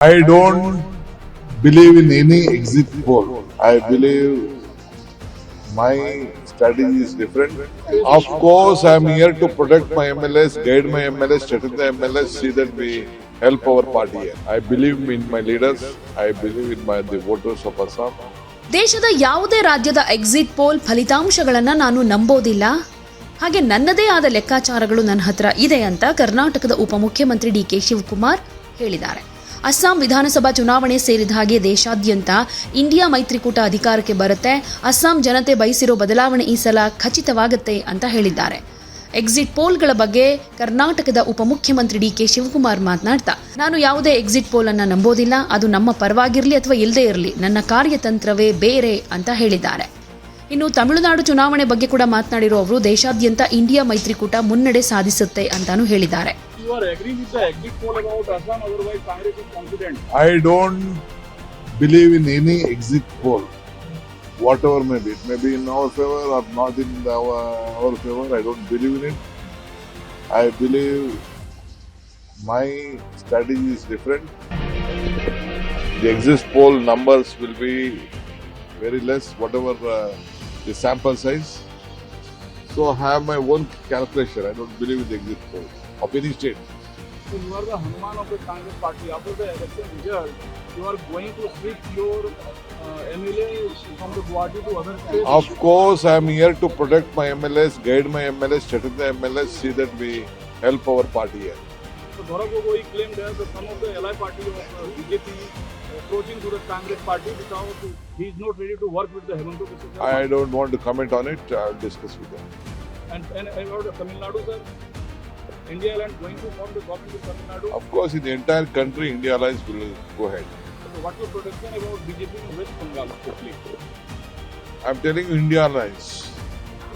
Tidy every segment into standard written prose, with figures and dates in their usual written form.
I don't believe in any exit poll. I believe my strategy is different. Of course, I'm here to protect my MLS, guide my MLS, strengthen the MLS, see that we help our party here. I believe in my leaders. I believe in the voters of Assam. ದೇಶದ ಯಾವುದೇ ರಾಜ್ಯದ exit poll ಫಲಿತಾಂಶಗಳನ್ನು ನಾನು ನಂಬೋದಿಲ್ಲ. ಹಾಗೆ ನನ್ನದೇ ಆದ ಲೆಕ್ಕಾಚಾರಗಳು ನನ್ನ ಹತ್ರ ಇದೆ ಅಂತ ಕರ್ನಾಟಕದ ಉಪಮುಖ್ಯಮಂತ್ರಿ ಡಿ ಕೆ ಶಿವಕುಮಾರ್ ಹೇಳಿದ್ದಾರೆ. ಅಸ್ಸಾಂ ವಿಧಾನಸಭಾ ಚುನಾವಣೆ ಸೇರಿದ ಹಾಗೆ ದೇಶಾದ್ಯಂತ ಇಂಡಿಯಾ ಮೈತ್ರಿಕೂಟ ಅಧಿಕಾರಕ್ಕೆ ಬರುತ್ತೆ. ಅಸ್ಸಾಂ ಜನತೆ ಬಯಸಿರೋ ಬದಲಾವಣೆ ಈ ಸಲ ಖಚಿತವಾಗುತ್ತೆ ಅಂತ ಹೇಳಿದ್ದಾರೆ. ಎಕ್ಸಿಟ್ ಪೋಲ್ಗಳ ಬಗ್ಗೆ ಕರ್ನಾಟಕದ ಉಪಮುಖ್ಯಮಂತ್ರಿ ಡಿ ಕೆ ಶಿವಕುಮಾರ್ ಮಾತನಾಡ್ತಾ, ನಾನು ಯಾವುದೇ ಎಕ್ಸಿಟ್ ಪೋಲ್ ಅನ್ನ ನಂಬೋದಿಲ್ಲ. ಅದು ನಮ್ಮ ಪರವಾಗಿರಲಿ ಅಥವಾ ಇಲ್ಲದೇ ಇರಲಿ, ನನ್ನ ಕಾರ್ಯತಂತ್ರವೇ ಬೇರೆ ಅಂತ ಹೇಳಿದ್ದಾರೆ. ಇನ್ನು ತಮಿಳುನಾಡು ಚುನಾವಣೆ ಬಗ್ಗೆ ಕೂಡ ಮಾತನಾಡಿರೋ ಅವರು ದೇಶಾದ್ಯಂತ ಇಂಡಿಯಾ ಮೈತ್ರಿಕೂಟ ಮುನ್ನಡೆ ಸಾಧಿಸುತ್ತೆ ಅಂತಾನೂ ಹೇಳಿದ್ದಾರೆ. I don't believe in any exit poll. Whatever may be, it may be in our favor or not in our favor. I don't believe in it. I believe my strategy is different. The exit poll numbers will be very less, whatever the sample size. So I have my own calculation. I don't believe in the exit poll of any state. So you are the Hanuman of the Congress party. After the election result, you are going to switch your MLA from the Guwahati to other states? Of course, I am here to protect my MLS, guide my MLS, strengthen the MLS, see that we help our party here. So Gaurav Gogoi claimed that some of the ally party of BJP approaching to the Congress party because he is not ready to work with the Hemanta Biswa Sharma. I don't want to comment on it. I will discuss with them. And about Tamil Nadu, sir? India Alliance going to form the government of Tamil Nadu? Of course, in the entire country, India Alliance will go ahead. So what is your prediction about BJP in West Bengal? Quickly. I am telling you, India Alliance.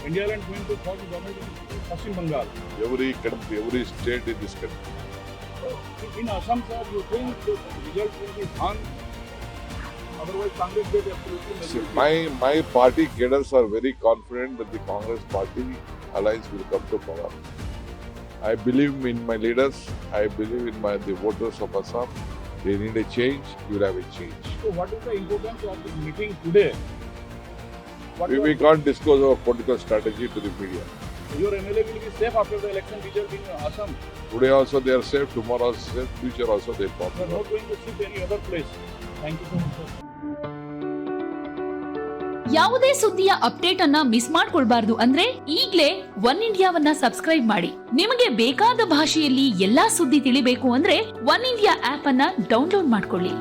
India Alliance going to form the government in West Bengal? Every country, every state in this country. In Assam, sir, you think the result will be wrong? Otherwise, Congress get absolutely majority. My party cadres are very confident that the Congress party alliance will come to power. I believe in my leaders. I believe in the voters of Assam. They need a change. You will have a change. So, what is the importance of this meeting today? We can't disclose our political strategy to the media. Your MLA will be safe after the election result in Assam. Today also they are safe. Tomorrow also safe. Future also they You pop. are not going to shift any other place. Thank you so much, sir. ಯಾವುದೇ ಸುದ್ದಿಯ update ಅನ್ನ miss ಮಾಡ್ಕೊಳ್ಬಾರ್ದು ಅಂದ್ರೆ ಈಗ್ಲೇ one ಇಂಡಿಯಾವನ್ನ subscribe ಮಾಡಿ. ನಿಮಗೆ ಬೇಕಾದ ಭಾಷೆಯಲ್ಲಿ ಎಲ್ಲಾ ಸುದ್ದಿ ತಿಳಿಬೇಕು ಅಂದ್ರೆ ಒನ್ ಇಂಡಿಯಾ ಆಪ್ ಅನ್ನ ಡೌನ್ಲೋಡ್ ಮಾಡ್ಕೊಳ್ಳಿ.